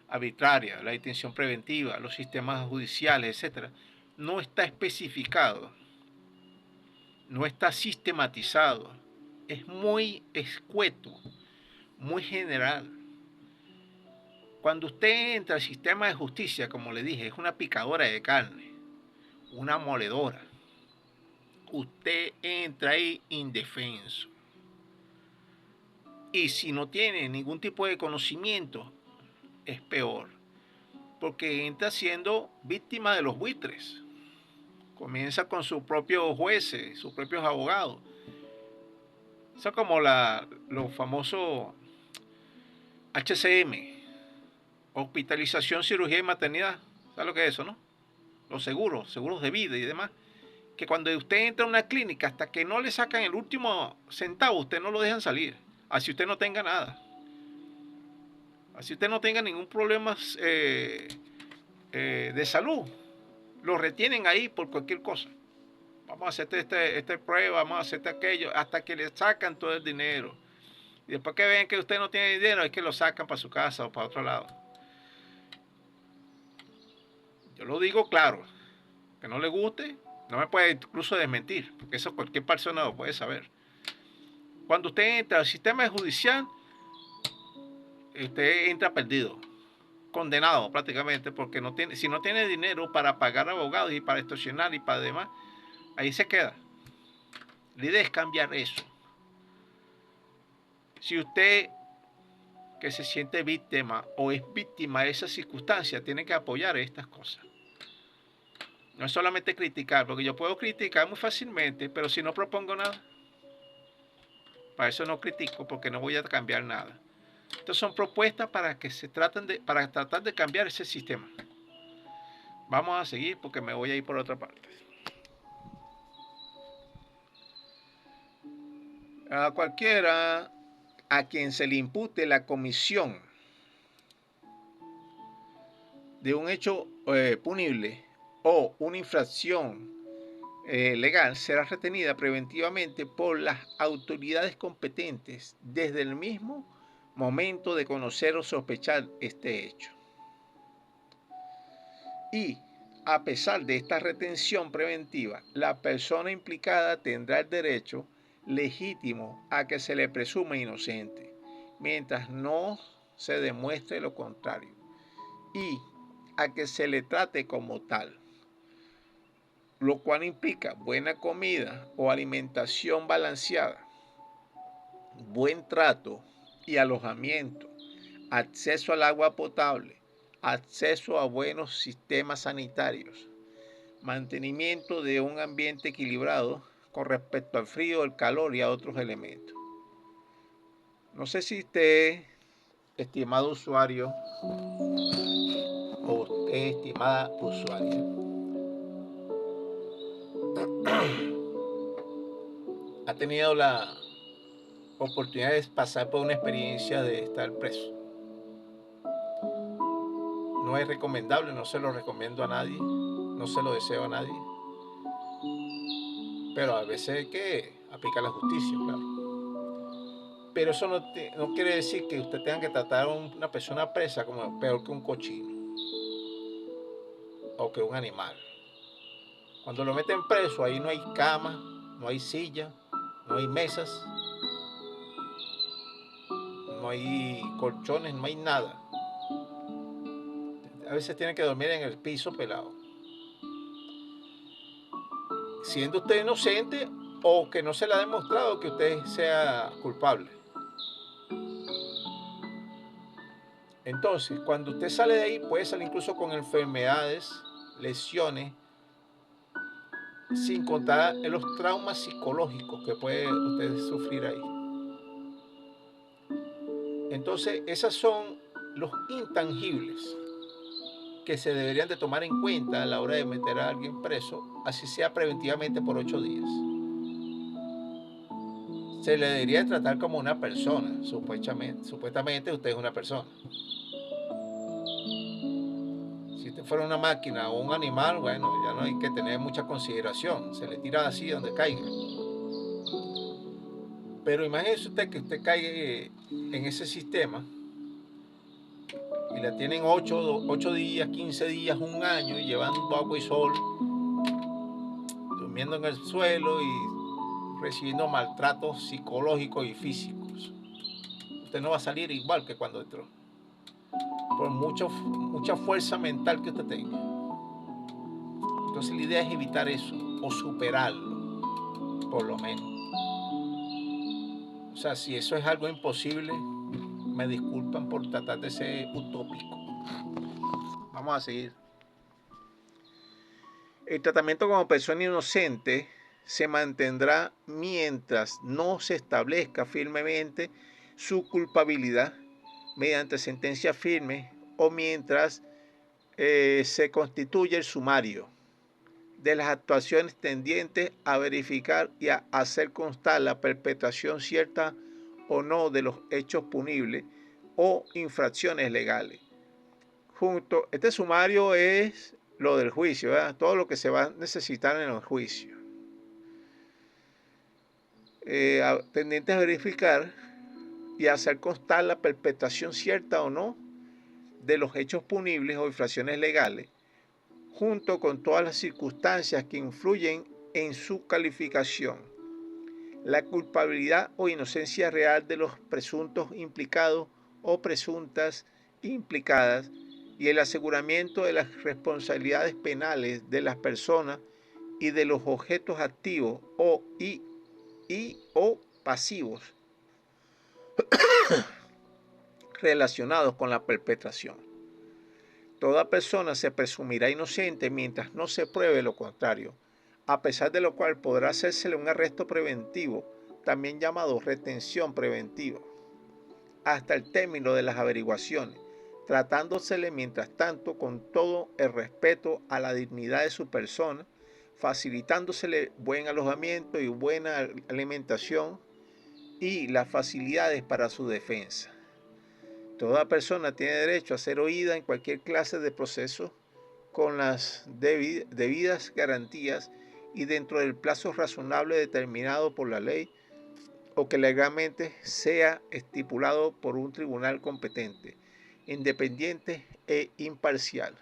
arbitraria, la detención preventiva, los sistemas judiciales, etc., no está especificado, no está sistematizado, es muy escueto, muy general. Cuando usted entra al sistema de justicia, como le dije, es una picadora de carne, una moledora. Usted entra ahí indefenso. Y si no tiene ningún tipo de conocimiento, es peor, porque entra siendo víctima de los buitres. Comienza con sus propios jueces, sus propios abogados. Eso es como los famosos HCM, hospitalización, cirugía y maternidad. ¿Sabes lo que es eso, no? Los seguros de vida y demás. Que cuando usted entra a una clínica, hasta que no le sacan el último centavo, usted no lo dejan salir. Así usted no tenga nada. Así usted no tenga ningún problema de salud. Lo retienen ahí por cualquier cosa. Vamos a hacerte esta prueba, vamos a hacerte aquello, hasta que le sacan todo el dinero. Y después que ven que usted no tiene dinero, es que lo sacan para su casa o para otro lado. Yo lo digo claro, que no le guste, no me puede incluso desmentir, porque eso cualquier persona lo puede saber. Cuando usted entra al sistema judicial, usted entra perdido, condenado prácticamente, porque no tiene, si no tiene dinero para pagar abogados y para extorsionar y para demás, ahí se queda. La idea es cambiar eso. Si usted que se siente víctima o es víctima de esas circunstancias, tiene que apoyar estas cosas. No es solamente criticar, porque yo puedo criticar muy fácilmente, pero si no propongo nada, para eso no critico, porque no voy a cambiar nada. Estas son propuestas para que para tratar de cambiar ese sistema. Vamos a seguir porque me voy a ir por otra parte. A cualquiera a quien se le impute la comisión de un hecho punible o una infracción legal será retenida preventivamente por las autoridades competentes desde el mismo momento de conocer o sospechar este hecho. Y a pesar de esta retención preventiva, la persona implicada tendrá el derecho legítimo a que se le presuma inocente, mientras no se demuestre lo contrario, y a que se le trate como tal, lo cual implica buena comida o alimentación balanceada, buen trato y alojamiento, acceso al agua potable, acceso a buenos sistemas sanitarios, mantenimiento de un ambiente equilibrado con respecto al frío, el calor y a otros elementos. No sé si usted, estimado usuario, o usted, estimada usuaria, ha tenido la oportunidad de pasar por una experiencia de estar preso. No es recomendable, no se lo recomiendo a nadie, no se lo deseo a nadie, pero a veces hay que aplicar la justicia, claro. Pero eso no quiere decir que usted tenga que tratar a una persona presa como peor que un cochino o que un animal. Cuando lo meten preso, ahí no hay cama, no hay silla, no hay mesas, no hay colchones, no hay nada. A veces tiene que dormir en el piso pelado. Siendo usted inocente o que no se le ha demostrado que usted sea culpable. Entonces, cuando usted sale de ahí, puede salir incluso con enfermedades, lesiones, sin contar en los traumas psicológicos que puede usted sufrir ahí. Entonces, esos son los intangibles que se deberían de tomar en cuenta a la hora de meter a alguien preso, así sea preventivamente por 8 días. Se le debería tratar como una persona, supuestamente usted es una persona. Si usted fuera una máquina o un animal, bueno, ya no hay que tener mucha consideración, se le tira así donde caiga. Pero imagínese usted que usted caiga en ese sistema y la tienen 8 días, 15 días, un año, llevando agua y sol, durmiendo en el suelo y recibiendo maltratos psicológicos y físicos. Usted no va a salir igual que cuando entró, por mucha fuerza mental que usted tenga. Entonces la idea es evitar eso o superarlo, por lo menos. O sea, si eso es algo imposible, me disculpan por tratar de ser utópico. Vamos a seguir. El tratamiento como persona inocente se mantendrá mientras no se establezca firmemente su culpabilidad mediante sentencia firme o mientras se constituye el sumario de las actuaciones tendientes a verificar y a hacer constar la perpetración cierta o no de los hechos punibles o infracciones legales. Este sumario es lo del juicio, ¿verdad? Todo lo que se va a necesitar en el juicio. Tendientes a verificar y a hacer constar la perpetración cierta o no de los hechos punibles o infracciones legales, junto con todas las circunstancias que influyen en su calificación, la culpabilidad o inocencia real de los presuntos implicados o presuntas implicadas y el aseguramiento de las responsabilidades penales de las personas y de los objetos activos o pasivos relacionados con la perpetración. Toda persona se presumirá inocente mientras no se pruebe lo contrario, a pesar de lo cual podrá hacérsele un arresto preventivo, también llamado retención preventiva, hasta el término de las averiguaciones, tratándosele mientras tanto con todo el respeto a la dignidad de su persona, facilitándosele buen alojamiento y buena alimentación y las facilidades para su defensa. Toda persona tiene derecho a ser oída en cualquier clase de proceso con las debidas garantías y dentro del plazo razonable determinado por la ley o que legalmente sea estipulado por un tribunal competente, independiente e imparcial,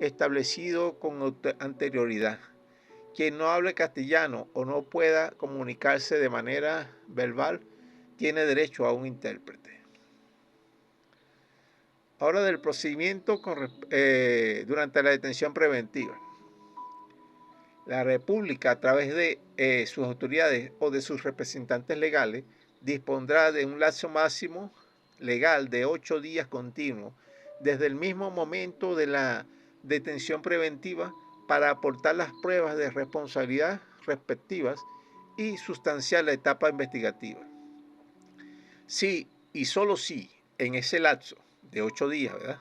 establecido con anterioridad. Quien no hable castellano o no pueda comunicarse de manera verbal tiene derecho a un intérprete. Ahora del procedimiento durante la detención preventiva. La República, a través de sus autoridades o de sus representantes legales, dispondrá de un lapso máximo legal de 8 días continuos, desde el mismo momento de la detención preventiva, para aportar las pruebas de responsabilidad respectivas y sustanciar la etapa investigativa. Si y solo si en ese lapso de 8 días, ¿verdad?,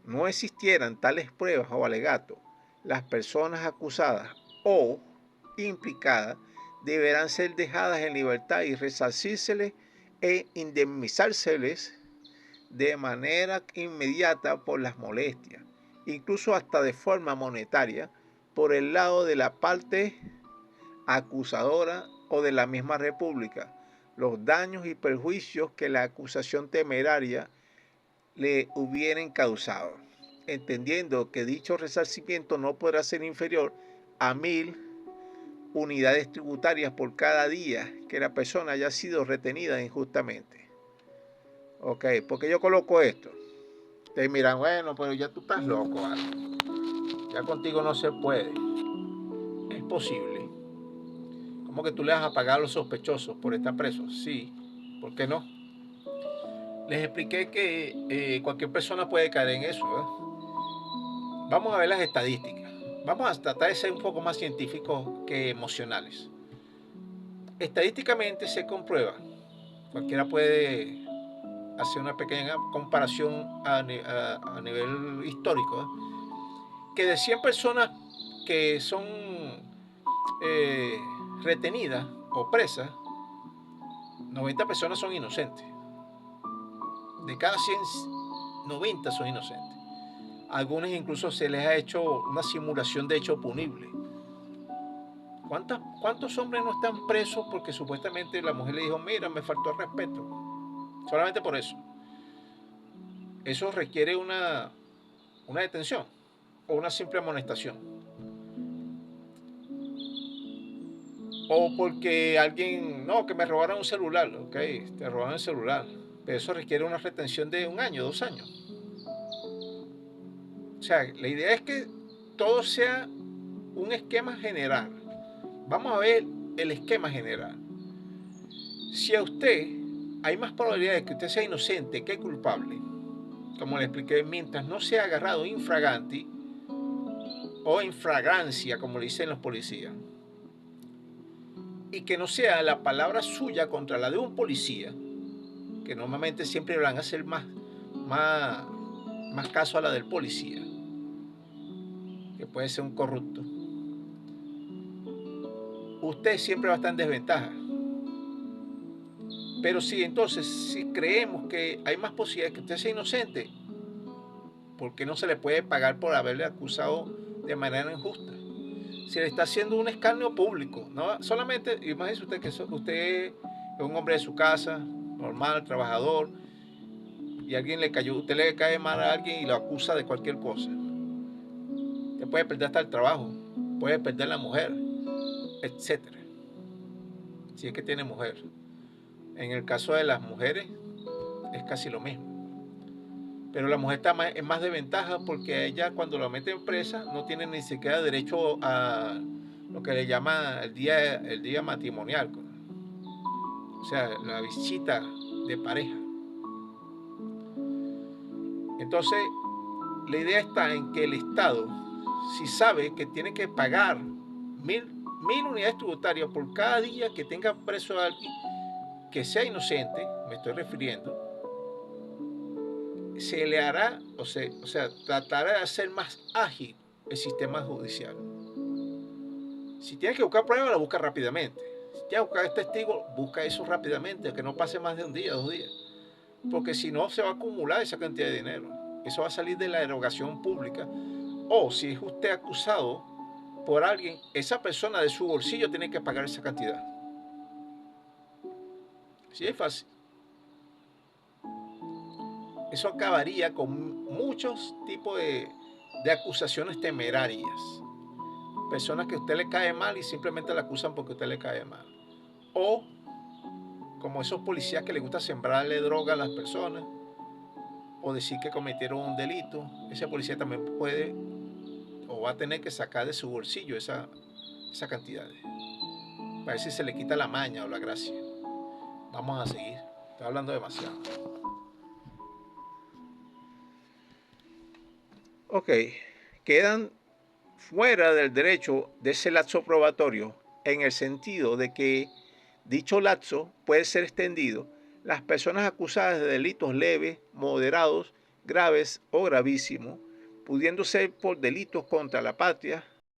no existieran tales pruebas o alegatos, las personas acusadas o implicadas deberán ser dejadas en libertad y resarcírseles e indemnizárseles de manera inmediata por las molestias, incluso hasta de forma monetaria, por el lado de la parte acusadora o de la misma República, los daños y perjuicios que la acusación temeraria le hubieran causado, entendiendo que dicho resarcimiento no podrá ser inferior a 1.000 unidades tributarias por cada día que la persona haya sido retenida injustamente. Ok, ¿por qué yo coloco esto? Ustedes miran, bueno, pero ya tú estás loco, ¿vale? Ya contigo no se puede. Es posible. ¿Cómo que tú le vas a pagar a los sospechosos por estar presos? Sí, ¿por qué no? Les expliqué que cualquier persona puede caer en eso, ¿verdad? Vamos a ver las estadísticas. Vamos a tratar de ser un poco más científicos que emocionales. Estadísticamente se comprueba, cualquiera puede hacer una pequeña comparación a nivel histórico, ¿eh?, que de 100 personas que son retenidas o presas, 90 personas son inocentes. De cada 100, 90 son inocentes. A algunos incluso se les ha hecho una simulación de hecho punible. ¿Cuántos hombres no están presos porque supuestamente la mujer le dijo, mira, me faltó el respeto? Solamente por eso. Eso requiere una detención o una simple amonestación. O porque alguien, no, que me robaron un celular. Ok, te robaron el celular. Pero eso requiere una retención de 1 año, 2 años. O sea, la idea es que todo sea un esquema general. Vamos a ver el esquema general. Si a usted hay más probabilidad de que usted sea inocente que culpable, como le expliqué, mientras no sea agarrado infraganti o en flagrancia, como le dicen los policías, y que no sea la palabra suya contra la de un policía, que normalmente siempre van a hacer más caso a la del policía, que puede ser un corrupto, usted siempre va a estar en desventaja. Pero si creemos que hay más posibilidades de que usted sea inocente, porque no se le puede pagar por haberle acusado de manera injusta? Si le está haciendo un escarnio público, no solamente, imagínese usted que usted es un hombre de su casa, normal, trabajador, y usted le cae mal a alguien y lo acusa de cualquier cosa. Usted puede perder hasta el trabajo, puede perder la mujer, etcétera. Si es que tiene mujer. En el caso de las mujeres es casi lo mismo. Pero la mujer está en más desventaja porque ella, cuando la meten presa, no tiene ni siquiera derecho a lo que le llama el día matrimonial, o sea, la visita de pareja. Entonces, la idea está en que el Estado, si sabe que tiene que pagar mil unidades tributarias por cada día que tenga preso a alguien que sea inocente, me estoy refiriendo, se le hará, o sea, tratará de hacer más ágil el sistema judicial. Si tiene que buscar pruebas, la busca rápidamente. Si tiene que buscar testigos, busca eso rápidamente, que no pase más de un día, 2 días. Porque si no, se va a acumular esa cantidad de dinero. Eso va a salir de la erogación pública. O si es usted acusado por alguien, esa persona de su bolsillo tiene que pagar esa cantidad. Sí, es fácil. Eso acabaría con muchos tipos de acusaciones temerarias. Personas que a usted le cae mal y simplemente la acusan porque a usted le cae mal. O como esos policías que les gusta sembrarle droga a las personas o decir que cometieron un delito, ese policía también puede o va a tener que sacar de su bolsillo esa cantidad. Para ver si se le quita la maña o la gracia. Vamos a seguir. Estoy hablando demasiado. Ok. Quedan fuera del derecho de ese lapso probatorio en el sentido de que dicho lapso puede ser extendido las personas acusadas de delitos leves, moderados, graves o gravísimos, pudiendo ser por delitos contra la patria,